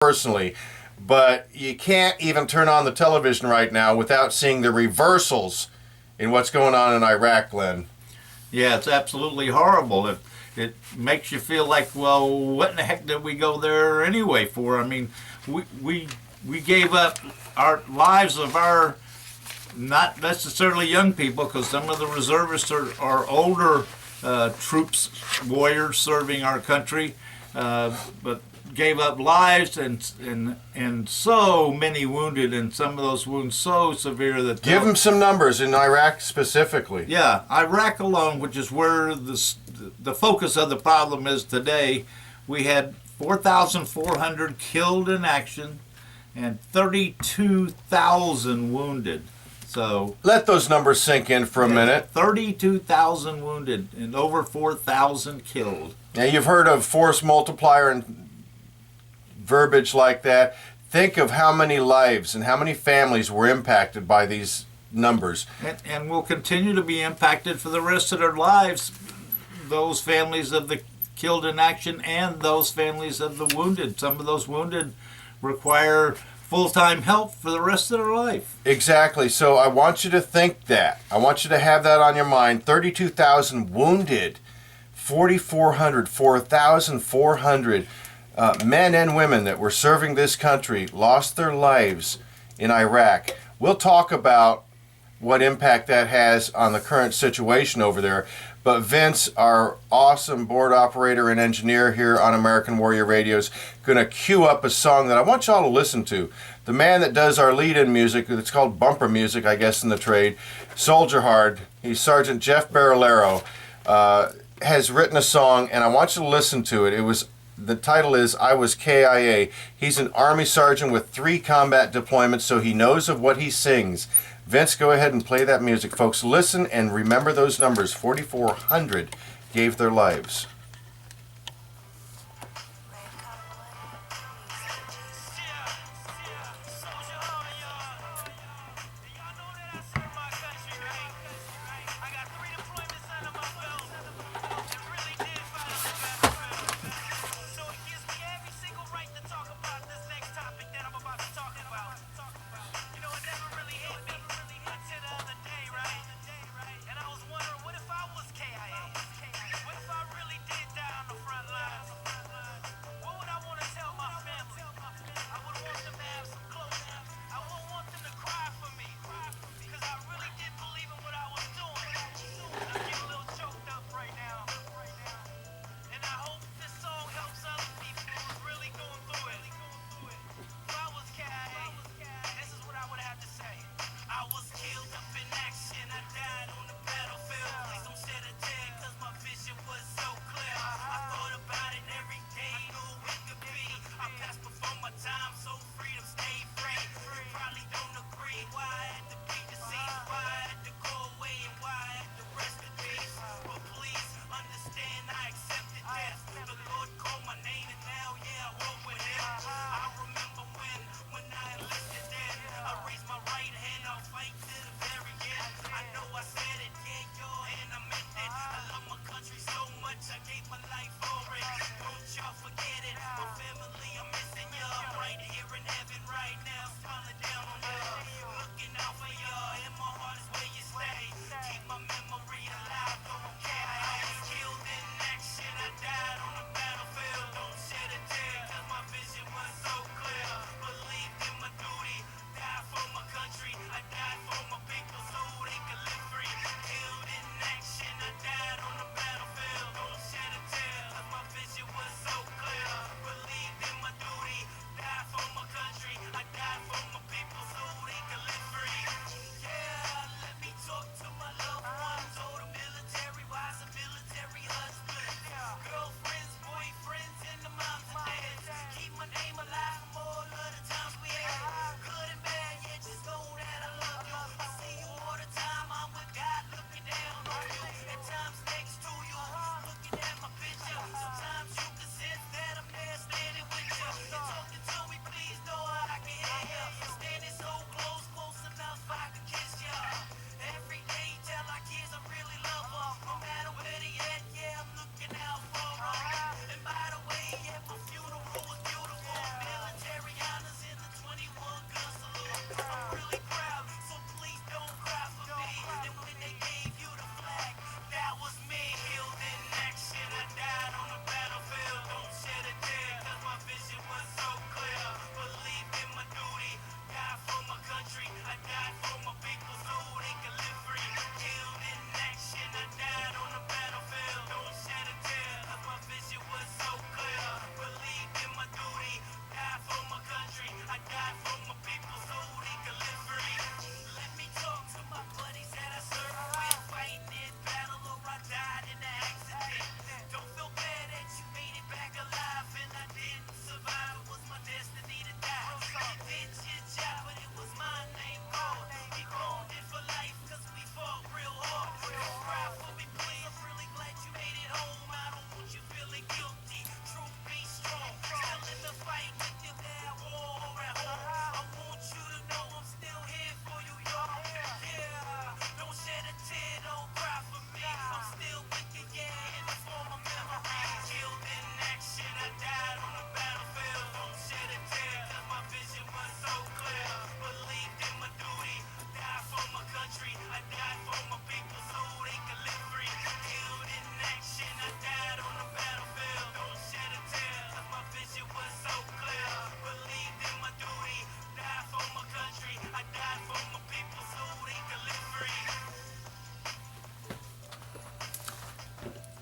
personally, but you can't even turn on the television right now without seeing the reversals in what's going on in Iraq, Glenn. Yeah, it's absolutely horrible. It makes you feel like, well, what in the heck did we go there anyway for? I mean, we gave up our lives of our, not necessarily young people, because some of the reservists are older troops, warriors serving our country, but gave up lives and so many wounded, and some of those wounds so severe that Give them some numbers in Iraq specifically. yeah, Iraq alone, which is where the focus of the problem is today, we had 4,400 killed in action and 32,000 wounded. So Let those numbers sink in for a minute. 32,000 wounded and over 4,000 killed. Now, you've heard of force multiplier and verbiage like that. Think of how many lives and how many families were impacted by these numbers. And will continue to be impacted for the rest of their lives, those families of the killed in action and those families of the wounded. Some of those wounded require full-time help for the rest of their life. Exactly. So I want you to think that. I want you to have that on your mind. 32,000 wounded, 4,400 men and women that were serving this country lost their lives in Iraq. We'll talk about what impact that has on the current situation over there. But Vince, our awesome board operator and engineer here on American Warrior Radio, is going to cue up a song that I want y'all to listen to. The man that does our lead-in music, it's called bumper music, I guess, in the trade, Soldier Hard, he's Sergeant Jeff Barillero, has written a song, and I want you to listen to it. The title is I Was KIA. He's an Army sergeant with 3 combat deployments, so he knows of what he sings. Vince, go ahead and play that music, folks. Listen and remember those numbers. 4,400 gave their lives. What if I was KIA? What if I really did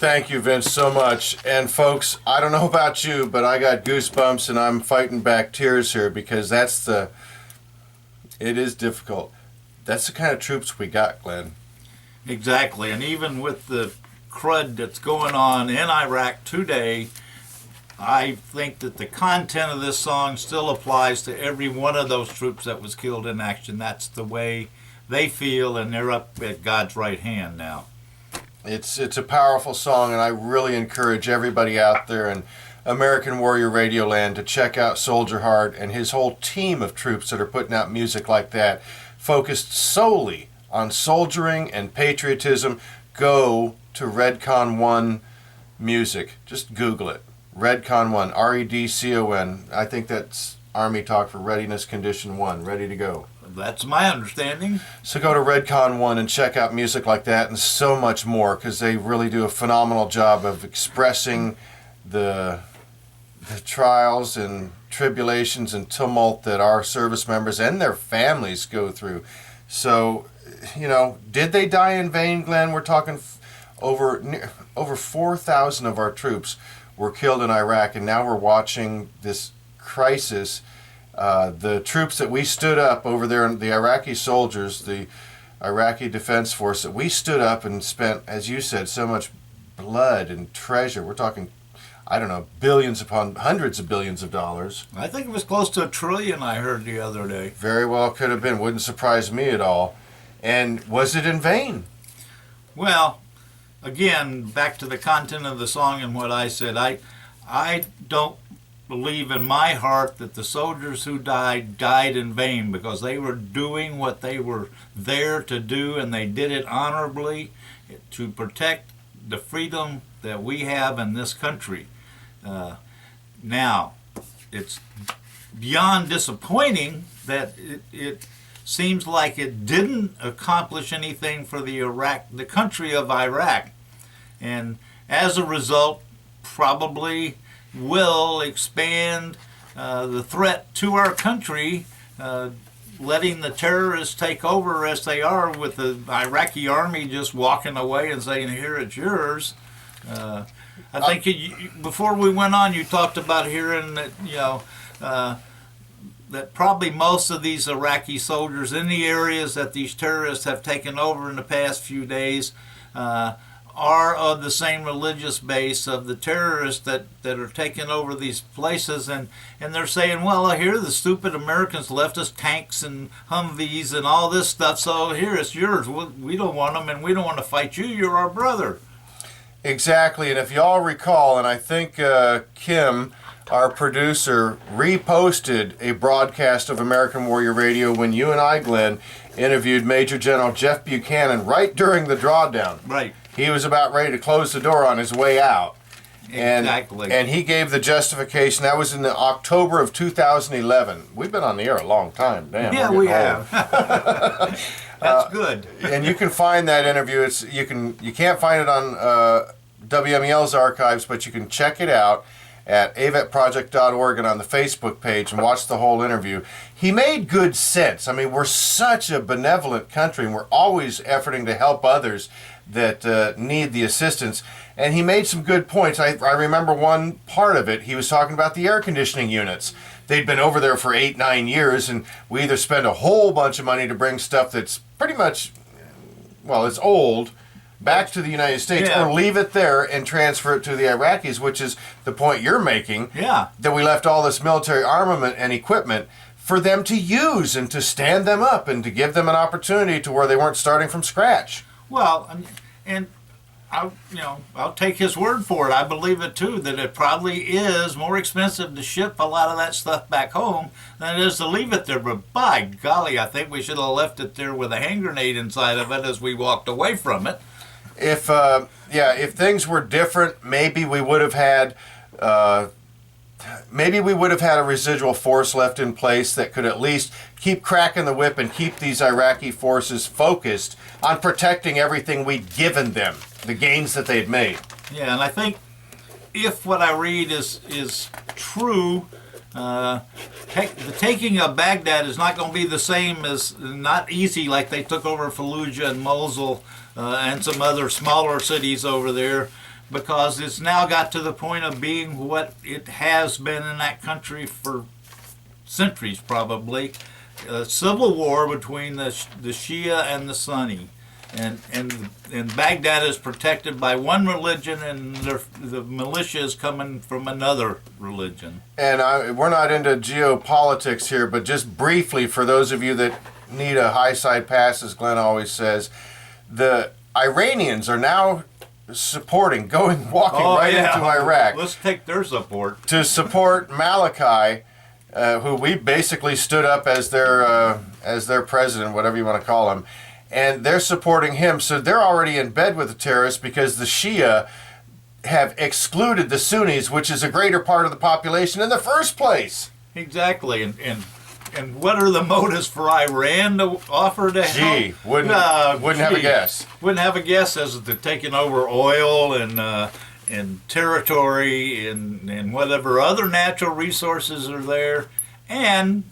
Thank you, Vince, so much. And folks, I don't know about you, but I got goosebumps and I'm fighting back tears here because it is difficult. That's the kind of troops we got, Glenn. Exactly, and even with the crud that's going on in Iraq today, I think that the content of this song still applies to every one of those troops that was killed in action. That's the way they feel, and they're up at God's right hand now. It's a powerful song, and I really encourage everybody out there in American Warrior Radio Land to check out Soldier Heart and his whole team of troops that are putting out music like that, focused solely on soldiering and patriotism. Go to Redcon 1 Music. Just Google it. Redcon 1, REDCON. I think that's Army talk for Readiness Condition 1, ready to go. That's my understanding. So go to Redcon 1 and check out music like that and so much more, because they really do a phenomenal job of expressing the trials and tribulations and tumult that our service members and their families go through. So, did they die in vain, Glenn? We're talking over 4,000 of our troops were killed in Iraq, and now we're watching this crisis. The troops that we stood up over there, the Iraqi soldiers, the Iraqi Defense Force, that we stood up and spent, as you said, so much blood and treasure. We're talking, I don't know, billions upon hundreds of billions of dollars. I think it was close to $1 trillion, I heard the other day. Very well could have been. Wouldn't surprise me at all. And was it in vain? Well, again, back to the content of the song and what I said, I don't believe in my heart that the soldiers who died in vain, because they were doing what they were there to do, and they did it honorably to protect the freedom that we have in this country. Now, it's beyond disappointing that it seems like it didn't accomplish anything for the country of Iraq, and as a result, probably will expand the threat to our country, letting the terrorists take over as they are, with the Iraqi army just walking away and saying, "Here, it's yours." I think before we went on, you talked about hearing that that probably most of these Iraqi soldiers in the areas that these terrorists have taken over in the past few days are of the same religious base of the terrorists that are taking over these places, and they're saying, well, here the stupid Americans left us tanks and Humvees and all this stuff, so here, it's yours. We don't want them, and we don't want to fight you. You're our brother. Exactly, and if y'all recall, and I think Kim, our producer, reposted a broadcast of American Warrior Radio when you and I, Glenn, interviewed Major General Jeff Buchanan right during the drawdown. Right. He was about ready to close the door on his way out. Exactly. And he gave the justification. That was in the October of 2011. We've been on the air a long time. Damn. Yeah, we have. That's good. And you can find that interview. You can't find it on WMEL's archives, but you can check it out at avetproject.org and on the Facebook page and watch the whole interview. He made good sense. I mean, we're such a benevolent country, and we're always efforting to help others that need the assistance. And he made some good points. I remember one part of it. He was talking about the air conditioning units. They'd been over there for 8-9 years, and we either spend a whole bunch of money to bring stuff that's pretty much, well, it's old, back to the United States, Yeah. or leave it there and transfer it to the Iraqis, which is the point you're making. Yeah. That we left all this military armament and equipment for them to use and to stand them up and to give them an opportunity to where they weren't starting from scratch. Well, and I'll take his word for it. I believe it too, that it probably is more expensive to ship a lot of that stuff back home than it is to leave it there. But by golly, I think we should have left it there with a hand grenade inside of it as we walked away from it. If things were different, maybe we would have had a residual force left in place that could at least keep cracking the whip and keep these Iraqi forces focused on protecting everything we'd given them, the gains that they'd made. Yeah, and I think if what I read is true, the taking of Baghdad is not going to be the same as, not easy like they took over Fallujah and Mosul and some other smaller cities over there. because it's now got to the point of being what it has been in that country for centuries, probably. A civil war between the Shia and the Sunni. And Baghdad is protected by one religion, and the militia is coming from another religion. And we're not into geopolitics here, but just briefly, for those of you that need a high side pass, as Glenn always says, the Iranians are now walking into Iraq. Let's take their support. To support Malachi, who we basically stood up as their president, whatever you want to call him. And they're supporting him, so they're already in bed with the terrorists because the Shia have excluded the Sunnis, which is a greater part of the population in the first place. Exactly, and what are the motives for Iran to offer to help? Wouldn't have a guess. Wouldn't have a guess as to taking over oil and territory and whatever other natural resources are there, and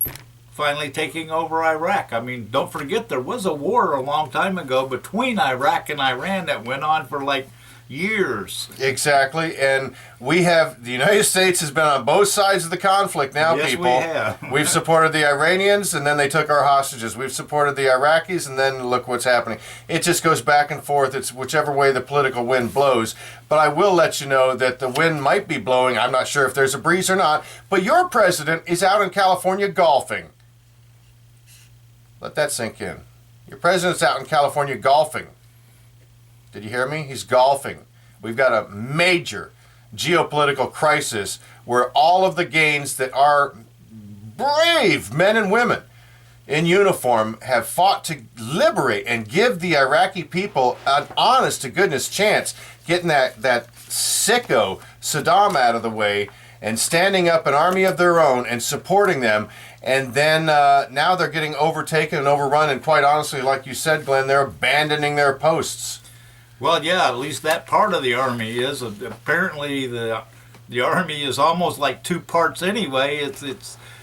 finally taking over Iraq. I mean, don't forget there was a war a long time ago between Iraq and Iran that went on for like years. Exactly, and the United States has been on both sides of the conflict now, yes, people. We have. We've supported the Iranians, and then they took our hostages. We've supported the Iraqis, and then look what's happening. It just goes back and forth. It's whichever way the political wind blows. But I will let you know that the wind might be blowing. I'm not sure if there's a breeze or not, but your president is out in California golfing. Let that sink in. Your president's out in California golfing. Did you hear me? He's golfing. We've got a major geopolitical crisis where all of the gains that our brave men and women in uniform have fought to liberate and give the Iraqi people an honest to goodness chance getting that sicko Saddam out of the way and standing up an army of their own and supporting them. And then now they're getting overtaken and overrun, and quite honestly, like you said, Glenn, they're abandoning their posts. Well, yeah, at least that part of the army is. Apparently, the army is almost like two parts anyway. It's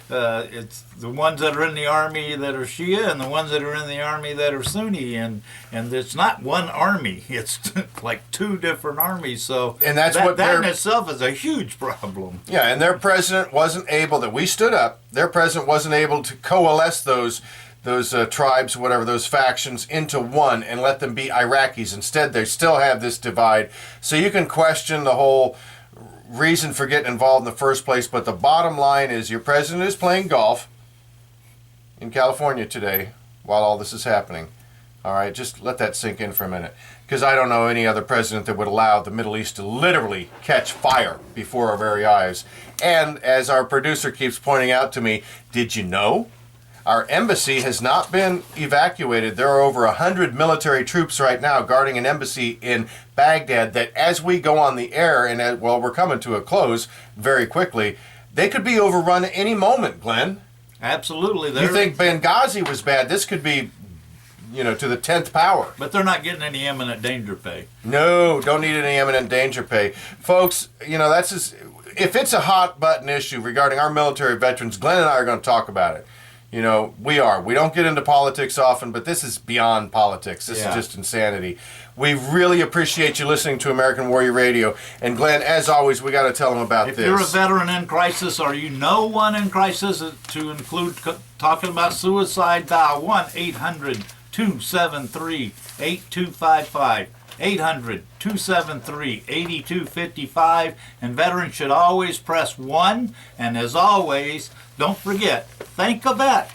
the ones that are in the army that are Shia and the ones that are in the army that are Sunni, and it's not one army. It's like two different armies. So and that in itself is a huge problem. Yeah, and their president wasn't able that we stood up. Their president wasn't able to coalesce those tribes, whatever, those factions into one and let them be Iraqis. Instead, they still have this divide. So you can question the whole reason for getting involved in the first place, but the bottom line is your president is playing golf in California today while all this is happening. All right, just let that sink in for a minute, because I don't know any other president that would allow the Middle East to literally catch fire before our very eyes. And as our producer keeps pointing out to me, did you know? Our embassy has not been evacuated. There are over 100 military troops right now guarding an embassy in Baghdad that as we go on the air, and we're coming to a close very quickly, they could be overrun at any moment, Glenn. Absolutely. You think Benghazi was bad? This could be, to the 10th power. But they're not getting any imminent danger pay. No, don't need any imminent danger pay. Folks, that's just, if it's a hot button issue regarding our military veterans, Glenn and I are going to talk about it. We are. We don't get into politics often, but this is beyond politics. This is just insanity. We really appreciate you listening to American Warrior Radio. And Glenn, as always, we got to tell them about this. If you're a veteran in crisis or you know one in crisis, to include talking about suicide, dial 1-800-273-8255. 800-273-8255, and veterans should always press 1. And as always, don't forget, thank a vet.